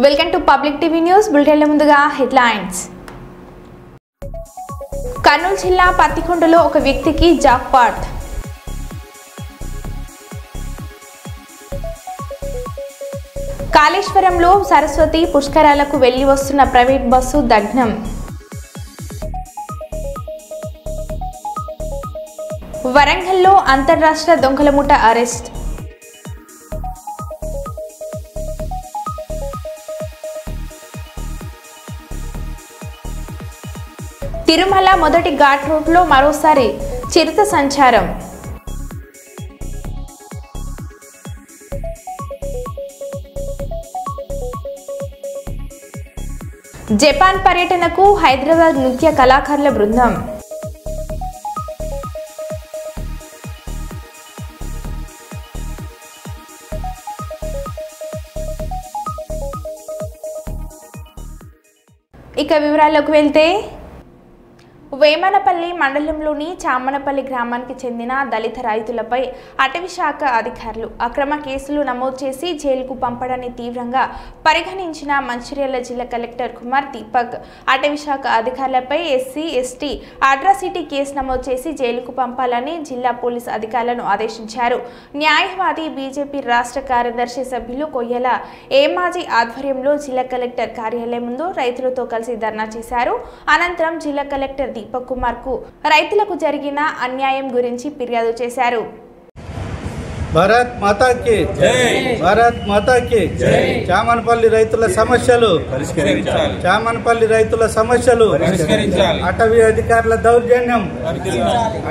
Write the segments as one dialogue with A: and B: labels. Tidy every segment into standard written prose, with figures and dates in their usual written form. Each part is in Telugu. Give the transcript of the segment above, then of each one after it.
A: Welcome to public TV news బులెటిన్ల ముందుగా హెడ్లైన్స్. కర్నూలు జిల్లా పత్తికొండలో ఒక వ్యక్తికి జాక్పాట్. కాళేశ్వరంలో సరస్వతి పుష్కరాలకు వెళ్లి వస్తున్న ప్రైవేట్ బస్సు దగ్నం. వరంగల్లో అంతర్రాష్ట్ర దొంగల ముఠ అరెస్ట్. తిరుమల మొదటి ఘాట్ రోడ్లో మరోసారి చిరుత సంచారం. జపాన్ పర్యటనకు హైదరాబాద్ నృత్య కళాకారుల బృందం. ఇక వివరాల్లోకి వెళ్తే, వేమనపల్లి మండలంలోని చామనపల్లి గ్రామానికి చెందిన దళిత రైతులపై అటవీ శాఖ అధికారులు అక్రమ కేసులు నమోదు చేసి జైలుకు పంపడాన్ని తీవ్రంగా పరిగణించిన మంచిర్యాల జిల్లా కలెక్టర్ కుమార్ దీపక్ అటవీ శాఖ అధికారులపై ఎస్సీ ఎస్టీ అట్రాసిటీ కేసు నమోదు చేసి జైలుకు పంపాలని జిల్లా పోలీసు అధికారులను ఆదేశించారు. న్యాయవాది బీజేపీ రాష్ట్ర కార్యదర్శి సభ్యులు కొయ్యల ఏమాజీ ఆధ్వర్యంలో జిల్లా కలెక్టర్ కార్యాలయం ముందు రైతులతో కలిసి ధర్నా చేశారు. అనంతరం జిల్లా కలెక్టర్ దీపక్ కుమార్ కు రైతులకు జరిగిన అన్యాయం గురించి ఫిర్యాదు చేశారు.
B: భారత్ మాతా కి జై, భారత్ మాతా కి జై. చామనపల్లి రైతుల సమస్యలు పరిష్కరించాలి, చామనపల్లి రైతుల సమస్యలు పరిష్కరించాలి. అటవీ అధికారుల దౌర్జన్యం,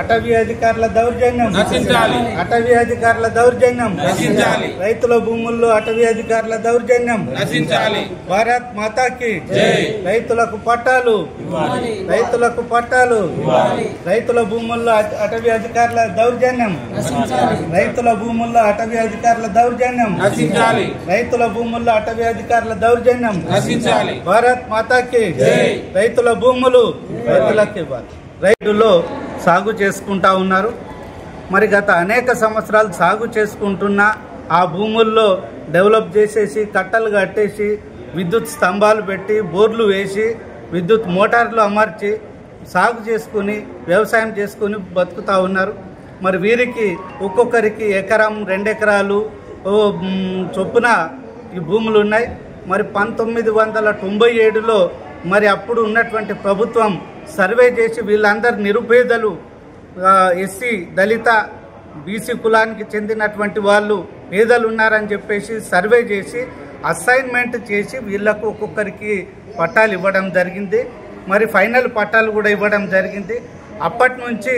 B: అటవీ అధికారుల దౌర్జన్యం నశించాలి, అటవీ అధికారుల దౌర్జన్యం నశించాలి. రైతుల భూముల్లో అటవీ అధికారుల దౌర్జన్యం నశించాలి. భారత్ మాతా కి జై. రైతులకు పట్టాలు ఇవ్వాలి, రైతులకు పట్టాలు ఇవ్వాలి. రైతుల భూముల్లో అటవీ అధికారుల దౌర్జన్యం నశించాలి, రైతుల భూముల్లో అటవీ అధికారుల దౌర్జన్యం నశించాలి, రైతుల భూముల్లో అటవీ అధికారుల దౌర్జన్యం నశించాలి. భారత్ మాతాకి జై. రైతుల భూములు రైతులకు ఇవ్వాలి. రైతుల్లో సాగు చేసుకుంటా ఉన్నారు. మరి గత అనేక సంవత్సరాలు సాగు చేసుకుంటున్న ఆ భూముల్లో డెవలప్ చేసేసి కట్టలు కట్టేసి విద్యుత్ స్తంభాలు పెట్టి బోర్లు వేసి విద్యుత్ మోటార్లు అమర్చి సాగు చేసుకుని వ్యవసాయం చేసుకుని బతుకుతూ ఉన్నారు. మరి వీరికి ఒక్కొక్కరికి ఎకరం 2 ఎకరాలు చొప్పున ఈ భూములు ఉన్నాయి. మరి 1997లో మరి అప్పుడు ఉన్నటువంటి ప్రభుత్వం సర్వే చేసి వీళ్ళందరూ నిరుపేదలు, ఎస్సీ దళిత బీసీ కులానికి చెందినటువంటి వాళ్ళు పేదలు ఉన్నారని చెప్పేసి సర్వే చేసి అసైన్మెంట్ చేసి వీళ్లకు ఒక్కొక్కరికి పట్టాలు ఇవ్వడం జరిగింది. మరి ఫైనల్ పట్టాలు కూడా ఇవ్వడం జరిగింది. అప్పటి నుంచి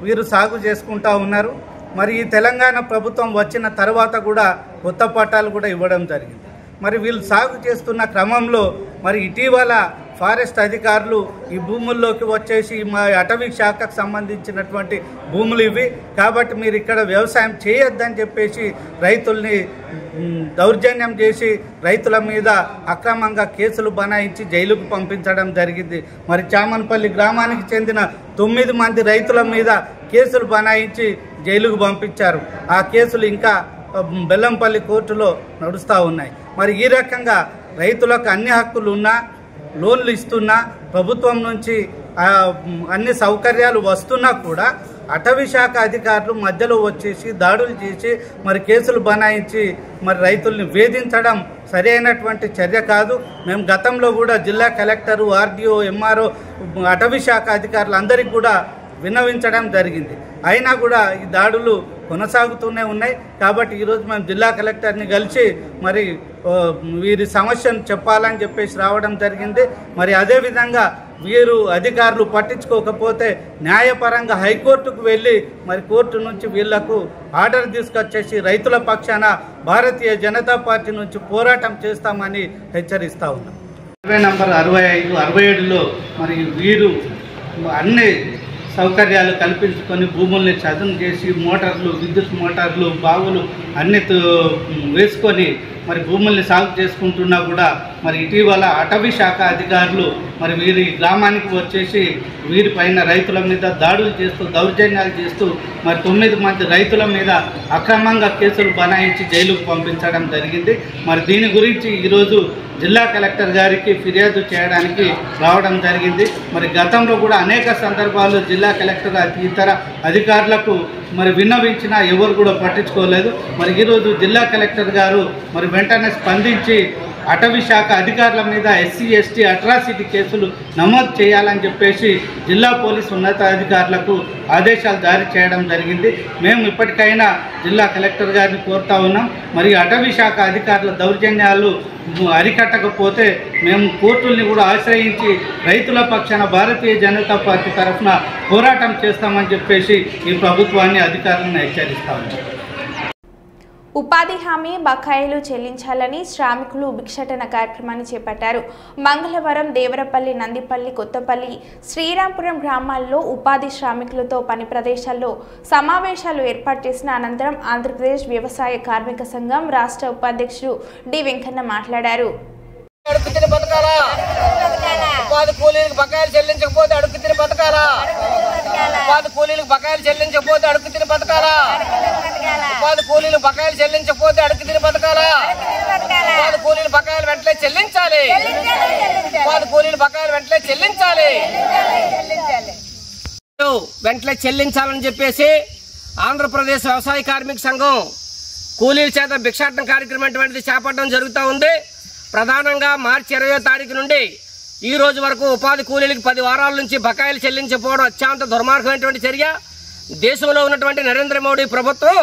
B: వీరు సాగు చేసుకుంటా ఉన్నారు. మరి ఈ తెలంగాణ ప్రభుత్వం వచ్చిన తర్వాత కూడా కొత్త పట్టాలు కూడా ఇవ్వడం జరిగింది. మరి వీళ్ళు సాగు చేస్తున్న క్రమంలో మరి ఇటీవల ఫారెస్ట్ అధికారులు ఈ భూముల్లోకి వచ్చేసి మా అటవీ శాఖకు సంబంధించినటువంటి భూములు ఇవి కాబట్టి మీరు ఇక్కడ వ్యవసాయం చేయొద్దని చెప్పేసి రైతుల్ని దౌర్జన్యం చేసి రైతుల మీద అక్రమంగా కేసులు బనాయించి జైలుకు పంపించడం జరిగింది. మరి చామనపల్లి గ్రామానికి చెందిన 9 మంది రైతుల మీద కేసులు బనాయించి జైలుకు పంపించారు. ఆ కేసులు ఇంకా బెల్లంపల్లి కోర్టులో నడుస్తూ ఉన్నాయి. మరి ఈ రకంగా రైతులకు అన్ని హక్కులు ఉన్నా, లోన్లు ఇస్తున్నా, ప్రభుత్వం నుంచి అన్ని సౌకర్యాలు వస్తున్నా కూడా అటవీ శాఖ అధికారులు మధ్యలో వచ్చేసి దాడులు చేసి మరి కేసులు బనాయించి మరి రైతుల్ని వేధించడం సరైనటువంటి చర్య కాదు. మేము గతంలో కూడా జిల్లా కలెక్టరు, ఆర్డీఓ, ఎంఆర్ఓ, అటవీ శాఖ అధికారులు అందరికీ కూడా విన్నవించడం జరిగింది. అయినా కూడా ఈ దాడులు కొనసాగుతూనే ఉన్నాయి. కాబట్టి ఈరోజు మేము జిల్లా కలెక్టర్ని కలిసి మరి వీరి సమస్యను చెప్పాలని చెప్పేసి రావడం జరిగింది. మరి అదేవిధంగా వీరు అధికారులు పట్టించుకోకపోతే న్యాయపరంగా హైకోర్టుకు వెళ్ళి మరి కోర్టు నుంచి వీళ్లకు ఆర్డర్ తీసుకొచ్చేసి రైతుల పక్షాన భారతీయ జనతా పార్టీ నుంచి పోరాటం చేస్తామని హెచ్చరిస్తా ఉన్నాం. సర్వే నంబర్ 65, 67లో మరి వీరు అన్ని సౌకర్యాలు కల్పించుకొని భూముల్ని చదును చేసి మోటార్లు, విద్యుత్ మోటార్లు, బావులు అన్ని వేసుకొని మరి భూముల్ని సాగు చేసుకుంటున్నా కూడా మరి ఇటీవల అటవీ శాఖ అధికారులు మరి వీరి గ్రామానికి వచ్చేసి వీరిపైన రైతుల మీద దాడులు చేస్తూ దౌర్జన్యాలు చేస్తూ మరి 9 మంది రైతుల మీద అక్రమంగా కేసులు బనాయించి జైలుకు పంపించడం జరిగింది. మరి దీని గురించి ఈరోజు జిల్లా కలెక్టర్ గారికి ఫిర్యాదు చేయడానికి రావడం జరిగింది. మరి గతంలో కూడా అనేక సందర్భాల్లో జిల్లా కలెక్టర్ ఇతర అధికారులకు మరి విన్నవించినా ఎవరు కూడా పట్టించుకోలేదు. మరి ఈరోజు జిల్లా కలెక్టర్ గారు మరి వెంటనే స్పందించి అటవీ శాఖ అధికారుల మీద ఎస్సీ ఎస్టీ అట్రాసిటీ కేసులు నమోదు చేయాలని చెప్పేసి జిల్లా పోలీసు ఉన్నతాధికారులకు ఆదేశాలు జారీ చేయడం జరిగింది. మేము ఇప్పటికైనా జిల్లా కలెక్టర్ గారిని కోరుతా ఉన్నాం. మరి అటవీ శాఖ అధికారుల దౌర్జన్యాలు అరికట్టకపోతే మేము కోర్టుల్ని కూడా ఆశ్రయించి రైతుల పక్షాన భారతీయ జనతా పార్టీ తరఫున పోరాటం చేస్తామని చెప్పేసి ఈ ప్రభుత్వాన్ని అధికారులను హెచ్చరిస్తాము.
A: ఉపాధి హామీ బకాయిలు చెల్లించాలని శ్రామికులు భిక్షాటన కార్యక్రమాన్ని చేపట్టారు. మంగళవారం దేవరపల్లి, నందిపల్లి, కొత్తపల్లి, శ్రీరాంపురం గ్రామాల్లో ఉపాధి శ్రామికులతో పని ప్రదేశాల్లో సమావేశాలు ఏర్పాటు చేసిన అనంతరం ఆంధ్రప్రదేశ్ వ్యవసాయ కార్మిక సంఘం రాష్ట్ర ఉపాధ్యక్షుడు డి వెంకన్న మాట్లాడారు.
C: ఉపాధి కూలీలకు బకాయిలు చెల్లించకపోతే అడుగు తిని బతకాలా? ఉపాధి కూలీలకు బకాయిలు చెల్లించకపోతే అడుగు తిని బతకాలా? ఉపాధి కూలీలు బకాయిలు చెల్లించకపోతే అడుగు తిని బతకాలా? ఉపాధి కూలీలు బకాయిలు వెంటనే చెల్లించాలి. ఉపాధి కూలీలు బకాయిలు వెంటనే చెల్లించాలి. వెంటనే చెల్లించాలని చెప్పేసి ఆంధ్రప్రదేశ్ వ్యవసాయ కార్మిక సంఘం కూలీల చేత భిక్షాటన కార్యక్రమం అటువంటిది చేపట్టడం జరుగుతూ ఉంది. ప్రధానంగా మార్చి 20వ తారీఖు నుండి ఈ రోజు వరకు ఉపాధి కూలీలకు 10 వారాల నుంచి బకాయిలు చెల్లించకపోవడం అత్యంత దుర్మార్గమైనటువంటి చర్య. దేశంలో ఉన్నటువంటి నరేంద్ర మోడీ ప్రభుత్వం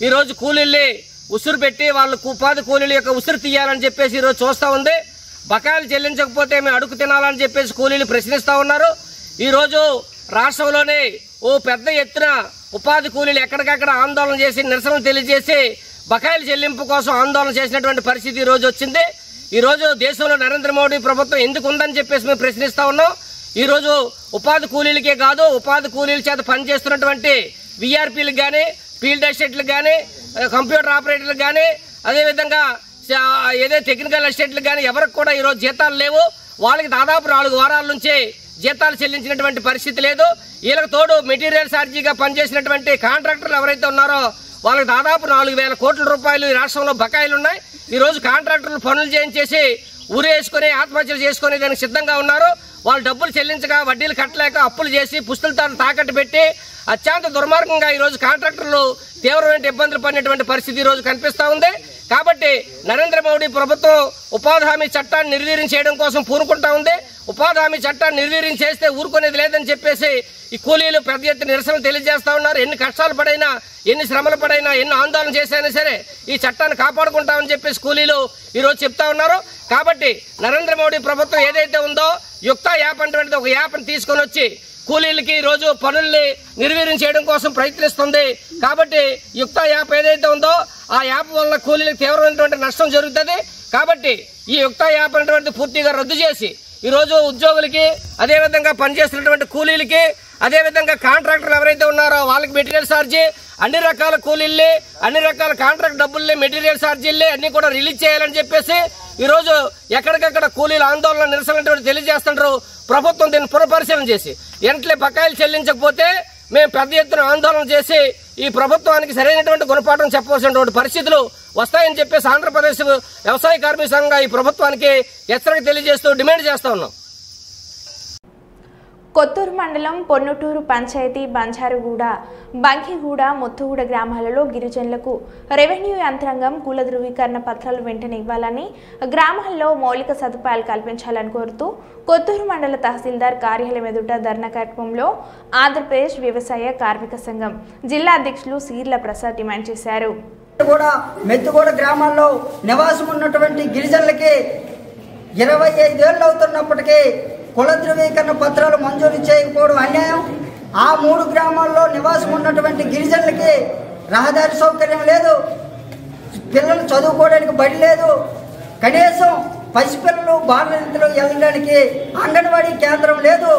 C: ఈ రోజు కూలీల్ని ఉసురు పెట్టి వాళ్ళకు ఉపాధి కూలీల యొక్క ఉసురు తీయాలని చెప్పేసి ఈ రోజు చూస్తూ ఉంది. బకాయిలు చెల్లించకపోతే మేము అడుగు తినాలని చెప్పేసి కూలీలు ప్రశ్నిస్తూ ఉన్నారు. ఈ రోజు రాష్ట్రంలోనే ఓ పెద్ద ఎత్తున ఉపాధి కూలీలు ఎక్కడికక్కడ ఆందోళన చేసి నిరసనలు తెలియజేసి బకాయిల చెల్లింపు కోసం ఆందోళన చేసినటువంటి పరిస్థితి ఈ రోజు వచ్చింది. ఈ రోజు దేశంలో నరేంద్ర మోడీ ప్రభుత్వం ఎందుకు ఉందని చెప్పేసి మేము ప్రశ్నిస్తా ఉన్నాం. ఈ రోజు ఉపాధి కూలీలకే కాదు, ఉపాధి కూలీల చేత పనిచేస్తున్నటువంటి విఆర్పీలకు కానీ, ఫీల్డ్ అసిస్టెంట్లకు కానీ, కంప్యూటర్ ఆపరేటర్లకు కానీ, అదేవిధంగా ఏదో టెక్నికల్ అసిస్టెంట్లకు కానీ ఎవరికి కూడా ఈరోజు జీతాలు లేవు. వాళ్ళకి దాదాపు 4 వారాల నుంచి జీతాలు చెల్లించినటువంటి పరిస్థితి లేదు. వీళ్ళకి తోడు మెటీరియల్ ఛార్జీగా పనిచేసినటువంటి కాంట్రాక్టర్లు ఎవరైతే ఉన్నారో వాళ్ళకి దాదాపు 4,000 కోట్ల రూపాయలు ఈ రాష్ట్రంలో బకాయిలు ఉన్నాయి. ఈ రోజు కాంట్రాక్టర్లు పనులు చేయించేసి ఊరేసుకుని ఆత్మహత్యలు చేసుకునే దానికి సిద్ధంగా ఉన్నారు. వాళ్ళు డబ్బులు చెల్లించగా వడ్డీలు కట్టలేక అప్పులు చేసి పుస్తలతో తాకట్టు పెట్టి అత్యంత దుర్మార్గంగా ఈ రోజు కాంట్రాక్టర్లు తీవ్రమైన ఇబ్బందులు పడినటువంటి పరిస్థితి ఈ రోజు కనిపిస్తా ఉంది. కాబట్టి నరేంద్ర మోడీ ప్రభుత్వం ఉపాధి హామీ చట్టాన్ని నిర్వీర్యం చేయడం కోసం పూనుకుంటా ఉంది. ఉపాధి హామీ చట్టాన్ని నిర్వీర్యం చేస్తే ఊరుకునేది లేదని చెప్పేసి ఈ కూలీలు పెద్ద ఎత్తున నిరసనలు తెలియజేస్తా ఉన్నారు. ఎన్ని కష్టాలు పడైనా, ఎన్ని శ్రమలు పడైనా, ఎన్ని ఆందోళన చేసైనా సరే ఈ చట్టాన్ని కాపాడుకుంటామని చెప్పేసి కూలీలు ఈ రోజు చెప్తా ఉన్నారు. కాబట్టి నరేంద్ర మోడీ ప్రభుత్వం ఏదైతే ఉందో యుక్త యాప్ అటువంటిది ఒక యాప్ని తీసుకొని వచ్చి కూలీలకి ఈ రోజు పనుల్ని నిర్వీర్యం చేయడం కోసం ప్రయత్నిస్తుంది. కాబట్టి యుక్త యాప్ ఏదైతే ఉందో ఆ యాప్ వల్ల కూలీలకు తీవ్రమైనటువంటి నష్టం జరుగుతుంది. కాబట్టి ఈ యుక్త యాప్ అనేటువంటి పూర్తిగా రద్దు చేసి ఈ రోజు ఉద్యోగులకి, అదేవిధంగా పనిచేస్తున్నటువంటి కూలీలకి, అదేవిధంగా కాంట్రాక్టర్లు ఎవరైతే ఉన్నారో వాళ్ళకి మెటీరియల్ ఛార్జీ, అన్ని రకాల కూలీల్ని, అన్ని రకాల కాంట్రాక్ట్ డబ్బుల్ని, మెటీరియల్ ఛార్జీల్ని అన్ని కూడా రిలీజ్ చేయాలని చెప్పేసి ఈ రోజు ఎక్కడికక్కడ కూలీల ఆందోళన నిరసన తెలియజేస్తుంటారు. ప్రభుత్వం దీన్ని పునఃపరిశీలన చేసి వెంటనే బకాయిలు చెల్లించకపోతే మేము పెద్ద ఎత్తున ఆందోళన చేసి ఈ ప్రభుత్వానికి సరైనటువంటి గుణపాఠం చెప్పవలసినటువంటి పరిస్థితులు వస్తాయని చెప్పేసి ఆంధ్రప్రదేశ్ వ్యవసాయ కార్మిక సంఘంగా ఈ ప్రభుత్వానికి హెచ్చరిక తెలియజేస్తూ డిమాండ్ చేస్తా ఉన్నాం.
A: కొత్తూరు మండలం పొన్నటూరు పంచాయతీ బంజారుగూడ, బంకిగూడ, ముత్తుగూడ గ్రామాలలో గిరిజనులకు రెవెన్యూ యంత్రాంగం కుల ధృవీకరణ పత్రాలు వెంటనే ఇవ్వాలని, గ్రామాల్లో మౌలిక సదుపాయాలు కల్పించాలని కోరుతూ కొత్తూరు మండల తహసీల్దార్ కార్యాలయం ఎదుట ధర్నా కార్యక్రమంలో ఆంధ్రప్రదేశ్ వ్యవసాయ కార్మిక సంఘం జిల్లా అధ్యక్షులు సీర్ల ప్రసాద్ డిమాండ్ చేశారు.
D: మెత్తుగూడ గ్రామాల్లో నివాసం ఉన్నటువంటి గిరిజనులకి 25 ఏళ్ళు అవుతున్నప్పటికీ కుల ధృవీకరణ పత్రాలు మంజూరు చేయకపోవడం అన్యాయం. ఆ 3 గ్రామాల్లో నివాసం ఉన్నటువంటి గిరిజనులకి రహదారి సౌకర్యం లేదు, పిల్లలు చదువుకోవడానికి బడి లేదు, కనీసం పసిపిల్లలు బాలనదిలో వెళ్ళడానికి అంగన్వాడీ కేంద్రం లేదు.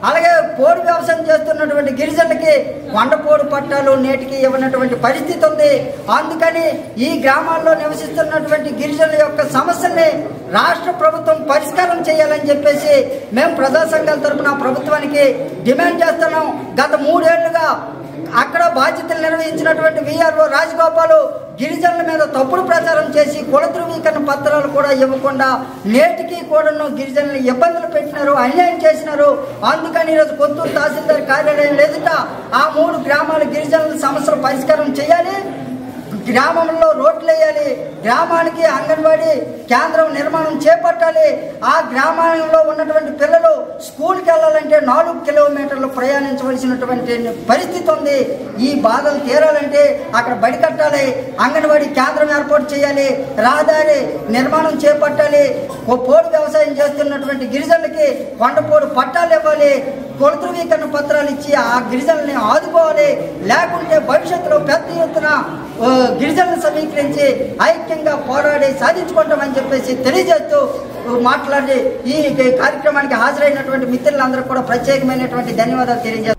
D: అలాగే పోడు వ్యవసాయం చేస్తున్నటువంటి గిరిజనులకి కొండపోడు పట్టాలు నేటికి ఇవ్వనటువంటి పరిస్థితి ఉంది. అందుకని ఈ గ్రామాల్లో నివసిస్తున్నటువంటి గిరిజనుల యొక్క సమస్యల్ని రాష్ట్ర ప్రభుత్వం పరిష్కారం చేయాలని చెప్పేసి మేము ప్రజా సంఘాల తరఫున ప్రభుత్వానికి డిమాండ్ చేస్తున్నాం. గత 3 ఏళ్లుగా అక్కడ బాధ్యతలు నిర్వహించినటువంటి విఆర్ఓ రాజగోపాల్ గిరిజనుల మీద తప్పుడు ప్రచారం చేసి కుల ధృవీకరణ పత్రాలు కూడా ఇవ్వకుండా నేటికి కూడాను గిరిజనులు ఇబ్బందులు పెట్టినారు, అన్యాయం చేసినారు. అందుకని ఈరోజు కొత్తూరు తహసీల్దార్ కార్యాలయం ఎదుట ఆ 3 గ్రామాల గిరిజనుల సమస్యలు పరిష్కారం చేయాలి, గ్రామంలో రోడ్లు వేయాలి, గ్రామానికి అంగన్వాడీ కేంద్రం నిర్మాణం చేపట్టాలి. ఆ గ్రామంలో ఉన్నటువంటి పిల్లలు స్కూల్కి వెళ్ళాలంటే 4 కిలోమీటర్లు ప్రయాణించవలసినటువంటి పరిస్థితి ఉంది. ఈ బాధలు తీరాలంటే అక్కడ బడి కట్టాలి, అంగన్వాడీ కేంద్రం ఏర్పాటు చేయాలి, రహదారి నిర్మాణం చేపట్టాలి. పోడు వ్యవసాయం చేస్తున్నటువంటి గిరిజనులకి కొండపోడు పట్టాలు ఇవ్వాలి, కుల ధృవీకరణ పత్రాలు ఇచ్చి ఆ గిరిజనుల్ని ఆదుకోవాలి. లేకుంటే భవిష్యత్తులో పెద్ద ఎత్తున గిరిజనులను సమీకరించి ఐక్యంగా పోరాడి సాధించుకుంటామని చెప్పేసి తెలియజేస్తూ మాట్లాడి ఈ కార్యక్రమానికి హాజరైనటువంటి మిత్రులందరూ కూడా ప్రత్యేకమైనటువంటి ధన్యవాదాలు తెలియజేస్తారు.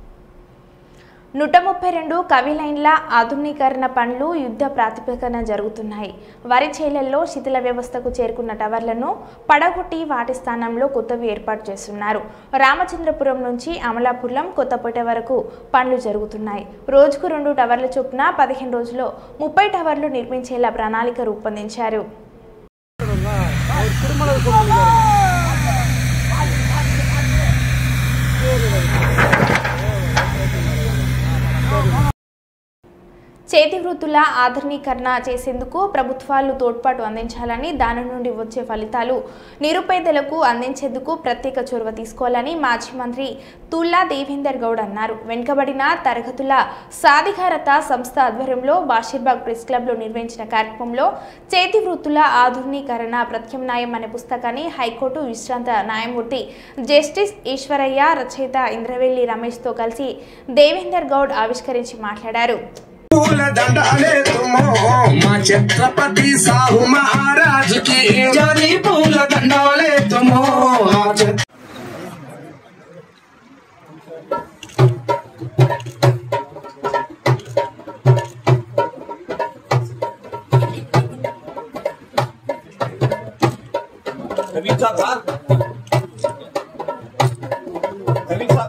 A: 132 కవి లైన్ల ఆధునీకరణ పనులు యుద్ధ ప్రాతిపదికన జరుగుతున్నాయి. వరి చేలల్లో శిథిల వ్యవస్థకు చేరుకున్న టవర్లను పడగొట్టి వాటి స్థానంలో కొత్తవి ఏర్పాటు చేస్తున్నారు. రామచంద్రపురం నుంచి అమలాపురం, కొత్తపేట వరకు పనులు జరుగుతున్నాయి. రోజుకు 2 టవర్ల చొప్పున 15 రోజుల్లో 30 టవర్లు నిర్మించేలా ప్రణాళిక రూపొందించారు. చేతి వృత్తుల ఆధునీకరణ చేసేందుకు ప్రభుత్వాలు తోడ్పాటు అందించాలని, దాని నుండి వచ్చే ఫలితాలు నిరుపేదలకు అందించేందుకు ప్రత్యేక చొరవ తీసుకోవాలని మాజీ మంత్రి తుల్లా దేవేందర్ గౌడ్ అన్నారు. వెనుకబడిన తరగతుల సాధికారత సంస్థ ఆధ్వర్యంలో బాషీర్బాగ్ ప్రెస్ క్లబ్లో నిర్వహించిన కార్యక్రమంలో చేతి వృత్తుల ఆధునీకరణ ప్రత్యామ్నాయం అనే పుస్తకాన్ని హైకోర్టు విశ్రాంత న్యాయమూర్తి జస్టిస్ ఈశ్వరయ్య, రచయిత ఇంద్రవెల్లి రమేష్తో కలిసి దేవేందర్ గౌడ్ ఆవిష్కరించి మాట్లాడారు.
E: छत्रपति साहू महाराज की जरी फूल दंडाले तुमो कविता था कविता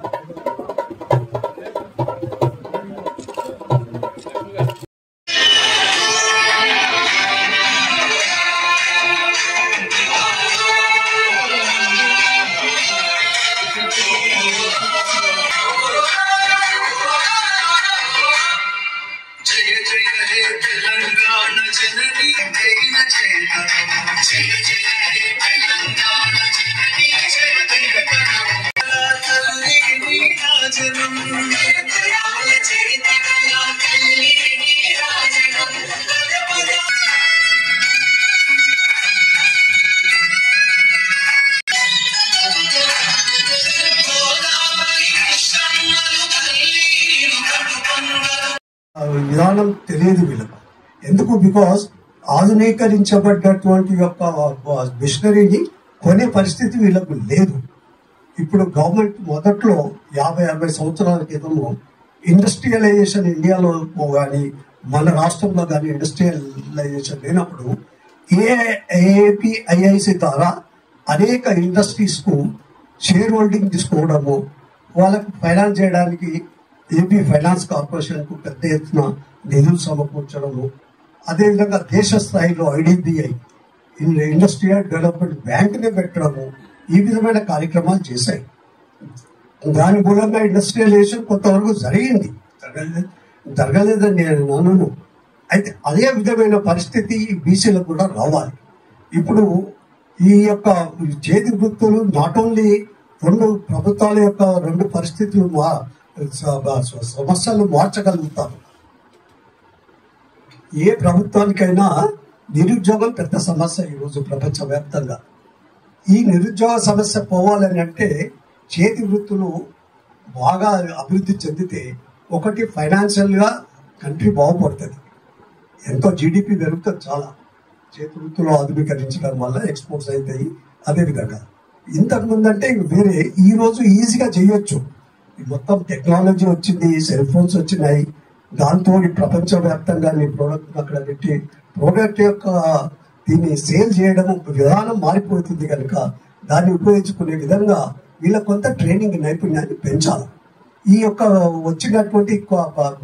F: విధానం తెలియదు వీళ్ళకు. ఎందుకు? బికాస్ ఆధునీకరించబడ్డటువంటి యొక్క మిషనరీని కొనే పరిస్థితి వీళ్ళకు లేదు. ఇప్పుడు గవర్నమెంట్ మొదట్లో 50-60 సంవత్సరాల క్రితము ఇండస్ట్రియలైజేషన్ ఇండియాలో కానీ మన రాష్ట్రంలో కానీ ఇండస్ట్రియలైజేషన్ లేనప్పుడు ఏపీఐఐసి ద్వారా అనేక ఇండస్ట్రీస్ కు షేర్ హోల్డింగ్ తీసుకోవడము, వాళ్ళకు ఫైనాన్స్ చేయడానికి ఏపీ ఫైనాన్స్ కార్పొరేషన్ కు పెద్ద ఎత్తున నిధులు సమకూర్చడము, అదేవిధంగా దేశ స్థాయిలో ఐడిబిఐ ఇండస్ట్రియల్ డెవలప్మెంట్ బ్యాంక్ ని పెట్టడము, ఈ విధమైన కార్యక్రమాలు చేశాయి. దాని మూలంగా ఇండస్ట్రియలైజేషన్ కొంతవరకు జరిగింది, జరగలేదని నేను అనను. అయితే అదే విధమైన పరిస్థితి బీసీలకు కూడా రావాలి. ఇప్పుడు ఈ యొక్క చేతి వృత్తులు నాట్ ఓన్లీ రెండు ప్రభుత్వాల యొక్క రెండు పరిస్థితులు సమస్యలు మార్చగలుగుతారు. ఏ ప్రభుత్వానికైనా నిరుద్యోగం పెద్ద సమస్య ఈరోజు ప్రపంచవ్యాప్తంగా. ఈ నిరుద్యోగ సమస్య పోవాలని అంటే చేతి వృత్తులు బాగా అభివృద్ధి చెందితే ఒకటి ఫైనాన్షియల్ గా కంట్రీ బాగుపడుతుంది, ఎంతో జీడిపి పెరుగుతుంది. చాలా చేతి వృత్తులు ఆధునీకరించడం వల్ల ఎక్స్పోర్ట్స్ అవుతాయి. అదేవిధంగా ఇంతకు ముందు అంటే వేరే, ఈ రోజు ఈజీగా చేయొచ్చు. మొత్తం టెక్నాలజీ వచ్చింది, సెల్ ఫోన్స్ వచ్చినాయి, దాంతో ప్రపంచవ్యాప్తంగా నీ ప్రోడక్ట్ అక్కడ పెట్టి ప్రోడక్ట్ యొక్క దీన్ని సేల్ చేయడం విధానం మారిపోతుంది కనుక దాన్ని ఉపయోగించుకునే విధంగా వీళ్ళ కొంత ట్రైనింగ్ నైపుణ్యాన్ని పెంచాలి. ఈ యొక్క వచ్చినటువంటి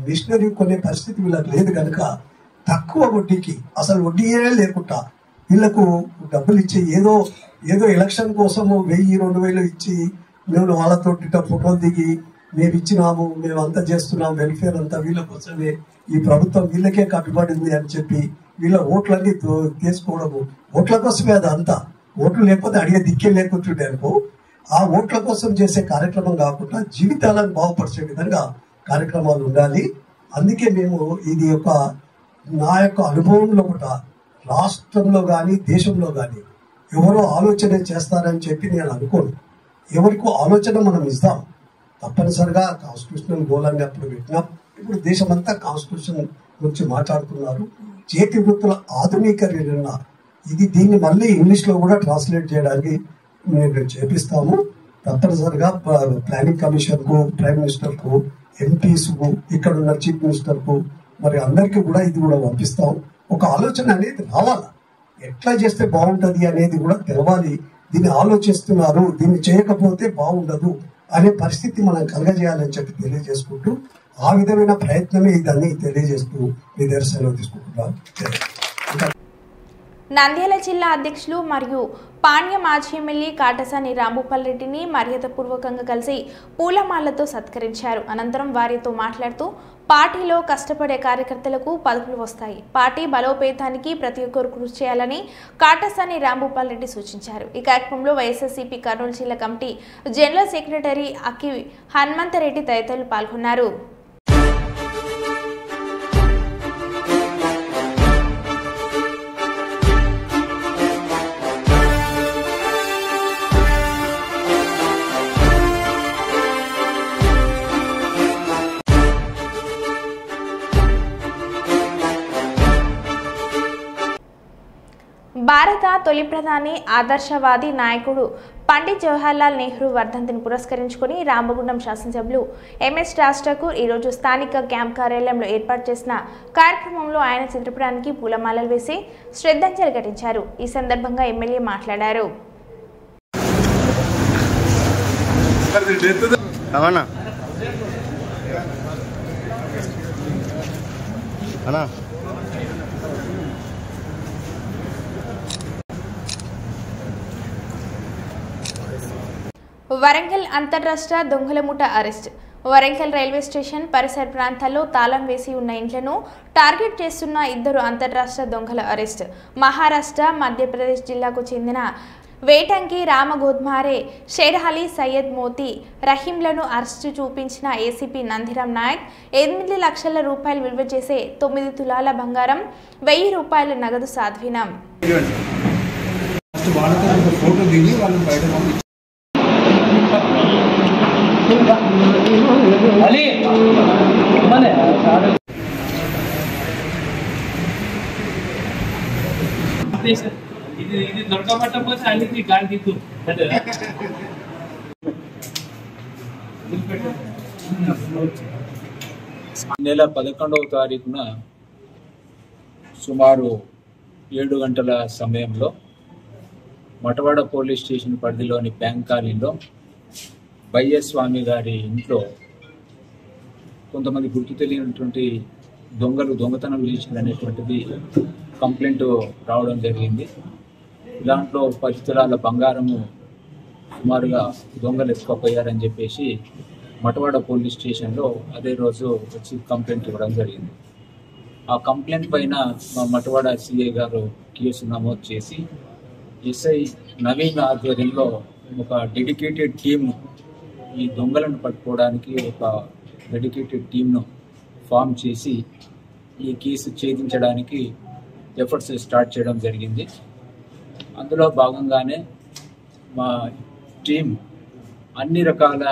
F: మిషనరీ కొనే పరిస్థితి వీళ్ళకి లేదు కనుక తక్కువ వడ్డీకి, అసలు వడ్డీయే లేకుండా వీళ్ళకు డబ్బులు ఇచ్చి ఏదో ఎలక్షన్ కోసము 1000-2000 ఇచ్చి మేము వాళ్ళతో ఫోటోలు దిగి మేము ఇచ్చినాము, మేము అంతా చేస్తున్నాం, వెల్ఫేర్ అంతా వీళ్ళ కోసమే, ఈ ప్రభుత్వం వీళ్ళకే కట్టుబడింది అని చెప్పి వీళ్ళ ఓట్లన్నీ తీసుకోవడము, ఓట్ల కోసమే అదంతా. ఓట్లు లేకపోతే అడిగే దిక్కే లేకుంటుండే అనుకో. ఆ ఓట్ల కోసం చేసే కార్యక్రమం కాకుండా జీవితాలను బాగుపరిచే విధంగా కార్యక్రమాలు ఉండాలి. అందుకే మేము ఇది నా యొక్క అనుభవంలో కూడా రాష్ట్రంలో కానీ దేశంలో కానీ ఎవరో ఆలోచన చేస్తారని చెప్పి నేను అనుకోను. ఎవరికో ఆలోచన మనం ఇస్తాం. తప్పనిసరిగా కాన్స్టిట్యూషనల్ గోల్ అని అప్పుడు పెట్టినాం. ఇప్పుడు దేశమంతా కాన్స్టిట్యూషన్ గురించి మాట్లాడుతున్నారు. చేతి వృత్తుల ఆధునీకరణ దీన్ని మళ్ళీ ఇంగ్లీష్లో కూడా ట్రాన్స్లేట్ చేయడానికి మేము చేపిస్తాము. తప్పనిసరిగా ప్లానింగ్ కమిషన్ కు, ప్రైమ్ మినిస్టర్ కు, ఎంపీస్ కు, ఇక్కడ ఉన్న చీఫ్ మినిస్టర్ కు, మరి అందరికీ కూడా ఇది కూడా పంపిస్తాం. ఒక ఆలోచన అనేది రావాలి, ఎట్లా చేస్తే బాగుంటది అనేది కూడా తెలవాలి. దీన్ని ఆలోచిస్తున్నారు, దీన్ని చేయకపోతే బాగుండదు అనే పరిస్థితి మనం కలగజేయాలని చెప్పి తెలియజేసుకుంటూ, ఆ విధమైన ప్రయత్నమే ఇదని తెలియజేస్తూ మీ దగ్గర సెలవు తీసుకుంటున్నాను.
A: నంద్యాల జిల్లా అధ్యక్షులు మరియు పాణ్య మాజీ ఎమ్మెల్యే కాటసాని రాంభూపాల్ రెడ్డిని మర్యాదపూర్వకంగా కలిసి పూలమాలతో సత్కరించారు. అనంతరం వారితో మాట్లాడుతూ పార్టీలో కష్టపడే కార్యకర్తలకు పదవులు వస్తాయి, పార్టీ బలోపేతానికి ప్రతి ఒక్కరు కృషి చేయాలని కాటసాని రాంభూపాల్ రెడ్డి సూచించారు. ఈ కార్యక్రమంలో వైఎస్ఆర్సీపీ కర్నూలు జిల్లా కమిటీ జనరల్ సెక్రటరీ అక్కి హనుమంతరెడ్డి తదితరులు పాల్గొన్నారు. భారత తొలి ప్రధాని ఆదర్శవాది నాయకుడు పండిత్ జవహర్లాల్ నెహ్రూ వర్ధంతిని పురస్కరించుకుని రామగుండం శాసనసభ్యులు ఎంఎస్ రాజ్ ఠాకూర్ ఈరోజు స్థానిక క్యాంప్ కార్యాలయంలో ఏర్పాటు చేసిన కార్యక్రమంలో ఆయన చిత్రపటానికి పూలమాలలు వేసి శ్రద్ధాంజలి ఘటించారు. ఈ సందర్భంగా ఎమ్మెల్యే మాట్లాడారు. వరంగల్ అంతర్రాష్ట్ర దొంగల ముఠా అరెస్ట్. వరంగల్ రైల్వే స్టేషన్ పరిసర ప్రాంతాల్లో తాళం వేసి ఉన్న ఇంట్లను టార్గెట్ చేస్తున్న 2 అంతర్రాష్ట్ర దొంగల అరెస్ట్. మహారాష్ట్ర, మధ్యప్రదేశ్ జిల్లాకు చెందిన వేటంకి రామగోద్మారే, షేర్అలీ, సయ్యద్ మోతీ రహీంలను అరెస్టు చూపించిన ఏసీపీ నందిరామ్ నాయక్ 8 లక్షల రూపాయలు విలువ చేసే 9 తులాల బంగారం, 1000 రూపాయల నగదు స్వాధీనం.
G: ఇది దొరకబట్టకపోతే అన్నింటినీ గాలి దిద్దు.
H: నెల 11వ తారీఖున సుమారు 7 గంటల సమయంలో మటవాడ పోలీస్ స్టేషన్ పరిధిలోని బ్యాంక్ కాలనీలో బయ్యస్వామి గారి ఇంట్లో కొంతమంది గుర్తు తెలియనటువంటి దొంగలు దొంగతనం చేసిందనేటువంటిది కంప్లైంట్ రావడం జరిగింది. దాంట్లో 10 తులాల బంగారము సుమారుగా దొంగలు ఎత్తుకపోయారని చెప్పేసి మటవాడ పోలీస్ స్టేషన్లో అదే రోజు వచ్చి కంప్లైంట్ ఇవ్వడం జరిగింది. ఆ కంప్లైంట్ పైన మా మటవాడ సిఐ గారు కేసు నమోదు చేసి ఎస్ఐ నవీన్ ఆధ్వర్యంలో ఒక డెడికేటెడ్ టీమ్, ఈ దొంగలను పట్టుకోవడానికి ఒక డెడికేటెడ్ టీమ్ను ఫామ్ చేసి ఈ కేసు ఛేదించడానికి ఎఫర్ట్స్ స్టార్ట్ చేయడం జరిగింది. అందులో భాగంగానే మా టీం అన్ని రకాల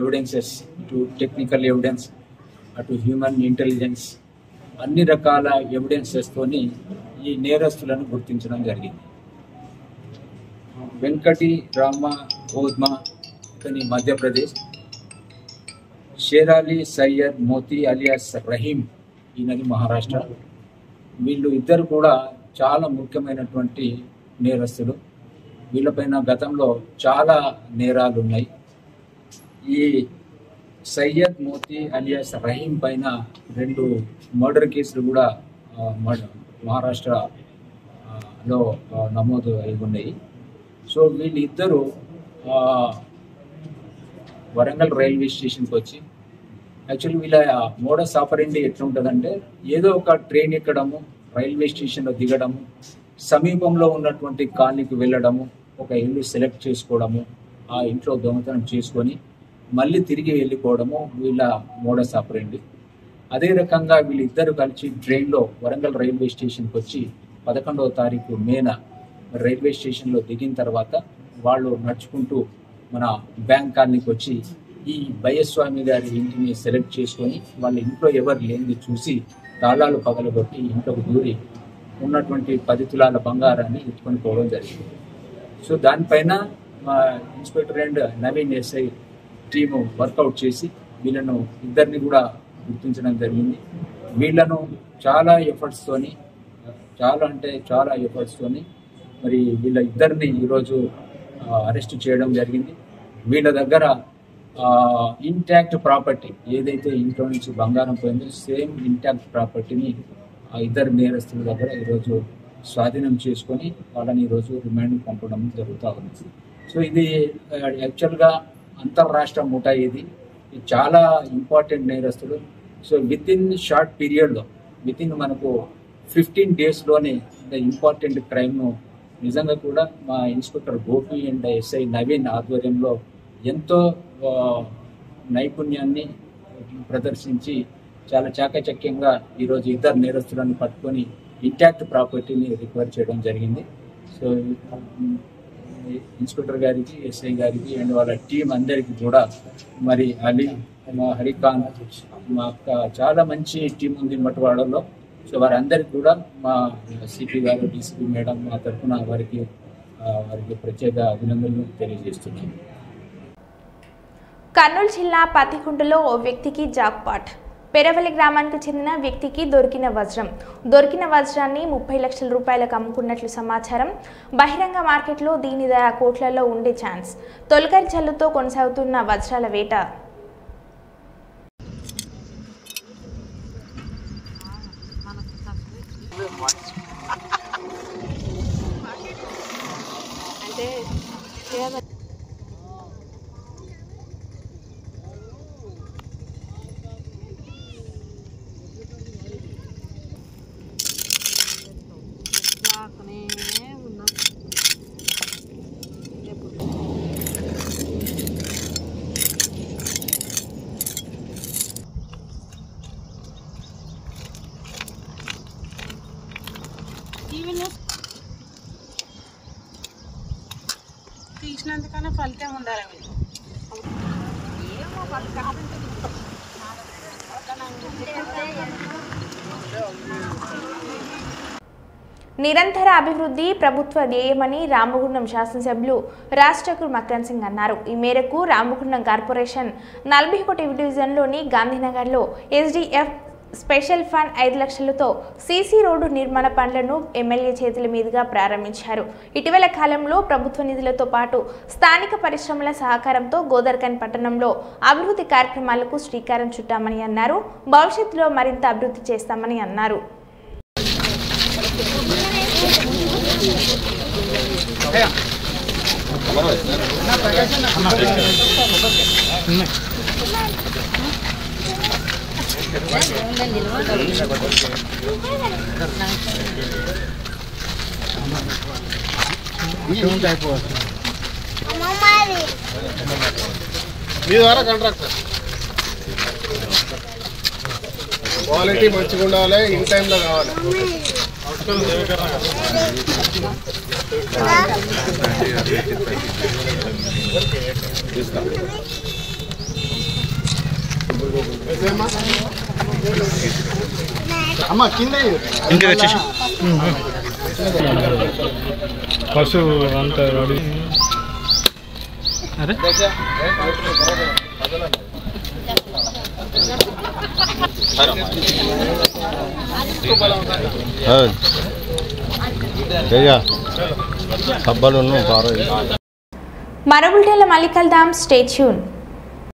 H: ఎవిడెన్సెస్, ఇటు టెక్నికల్ ఎవిడెన్స్, అటు హ్యూమన్ ఇంటెలిజెన్స్, అన్ని రకాల ఎవిడెన్సెస్తోని ఈ నేరస్తులను గుర్తించడం జరిగింది. వెంకటి రామ ఓద్మా ఇతని మధ్యప్రదేశ్, షేర్ అలీ సయ్యద్ మోతీ అలియాస్ రహీం ఈయనది మహారాష్ట్ర. వీళ్ళు ఇద్దరు కూడా చాలా ముఖ్యమైనటువంటి నేరస్తులు. వీళ్ళపైన గతంలో చాలా నేరాలు ఉన్నాయి. ఈ సయ్యద్ మోతీ అలియాస్ రహీం పైన 2 మర్డర్ కేసులు కూడా మహారాష్ట్రలో నమోదు అయి ఉన్నాయి. సో వీళ్ళిద్దరూ వరంగల్ రైల్వే స్టేషన్కి వచ్చి, యాక్చువల్లీ వీళ్ళ మోడస్ ఆపరెండి ఎట్లుంటుందంటే, ఏదో ఒక ట్రైన్ ఎక్కడము, రైల్వే స్టేషన్లో దిగడము, సమీపంలో ఉన్నటువంటి కాలనీకి వెళ్ళడము, ఒక ఇల్లు సెలెక్ట్ చేసుకోవడము, ఆ ఇంట్లో దొంగతనం చేసుకొని మళ్ళీ తిరిగి వెళ్ళిపోవడము వీళ్ళ మోడస్ ఆపరెండి. అదే రకంగా వీళ్ళిద్దరు కలిసి ట్రైన్లో వరంగల్ రైల్వే స్టేషన్కి వచ్చి 11వ తారీఖు మేన రైల్వే స్టేషన్లో దిగిన తర్వాత వాళ్ళు నడుచుకుంటూ మన బ్యాంక్ కాలనీకి వచ్చి ఈ భయస్వామి గారి ఇంటిని సెలెక్ట్ చేసుకొని వాళ్ళ ఇంట్లో ఎవరు లేనిది చూసి తాళాలు పగలగొట్టి ఇంట్లోకి దూరి ఉన్నటువంటి 10 తులాల బంగారాన్ని ఎత్తుకొని పోవడం జరిగింది. సో దానిపైన మా inspector and Naveen SI team workout చేసి వీళ్ళను ఇద్దరిని కూడా గుర్తించడం జరిగింది. వీళ్ళను చాలా ఎఫర్ట్స్తోని మరి వీళ్ళ ఇద్దరిని ఈరోజు అరెస్ట్ చేయడం జరిగింది. వీళ్ళ దగ్గర ఇంటాక్ట్ ప్రాపర్టీ ఏదైతే ఇంట్లో నుంచి బంగారం పోయిందో సేమ్ ఇంటాక్ట్ ప్రాపర్టీని ఇద్దరు నేరస్తుల దగ్గర ఈరోజు స్వాధీనం చేసుకొని వాళ్ళని ఈరోజు రిమాండ్ పంపడం జరుగుతూ ఉంది. సో ఇది యాక్చువల్గా అంతర్రాష్ట్ర ముఠా, ఇది చాలా ఇంపార్టెంట్ నేరస్తులు. సో విత్ ఇన్ షార్ట్ పీరియడ్లో మనకు 15 డేస్లోనే ఇంపార్టెంట్ క్రైమ్ను నిజంగా కూడా మా inspector Gopi and SI Naveen ఆధ్వర్యంలో ఎంతో నైపుణ్యాన్ని ప్రదర్శించి చాలా చాకచక్యంగా ఈరోజు ఇద్దరు నేరస్తులను పట్టుకొని ఇంటాక్ట్ ప్రాపర్టీని రికవర్ చేయడం జరిగింది. సో ఇన్స్పెక్టర్ గారికి, ఎస్ఐ గారికి అండ్ వాళ్ళ టీం అందరికీ కూడా, మరి అలీ, మా హరికాంత్, మా చాలా మంచి టీం ఉంది మట్టువాడలో. సో వారందరికీ కూడా మా సిపి గారు, డీసీపీ మేడం మా తరఫున వారికి ప్రత్యేక అభినందనలు తెలియజేస్తున్నాను.
A: కర్నూలు జిల్లా పత్తికుంటలో ఓ వ్యక్తికి జాక్పాట్. పెరవలి గ్రామానికి చెందిన వ్యక్తికి దొరికిన వజ్రాన్ని 30 లక్షల రూపాయలకు అమ్ముకున్నట్లు సమాచారం. బహిరంగ మార్కెట్లో దీని ధర కోట్లలో ఉండే ఛాన్స్. తొలకరి జల్లుతో కొనసాగుతున్న వజ్రాల వేట.
I: తీసినందుకన్నా ఫలితం ఉండాలి.
A: నిరంతర అభివృద్ధి ప్రభుత్వ ధ్యేయమని రామగుండం శాసనసభ్యులు రాష్ట్రకుర్ మక్రన్ సింగ్ అన్నారు. ఈ మేరకు రామగుండం కార్పొరేషన్ 41 డివిజన్లోని గాంధీనగర్లో ఎస్డిఎఫ్ స్పెషల్ ఫండ్ 5 లక్షలతో సీసీ రోడ్డు నిర్మాణ పనులను ఎమ్మెల్యే చేతుల మీదుగా ప్రారంభించారు. ఇటీవల కాలంలో ప్రభుత్వ నిధులతో పాటు స్థానిక పరిశ్రమల సహకారంతో గోదర్కన్ పట్టణంలో అభివృద్ధి కార్యక్రమాలకు శ్రీకారం చుట్టామని అన్నారు. భవిష్యత్తులో మరింత అభివృద్ధి చేస్తామని అన్నారు.
J: మీ ద్వారా కాంట్రాక్టర్ క్వాలిటీ మంచిగా ఉండాలి, ఇన్ టైంలో కావాలి. అమ్మ కింద ఇంకా వచ్చేసి బస్సు అంతా రెడీ.
A: మరో బులెటిన్లో మళ్ళీ కలుద్దాం. Stay tune.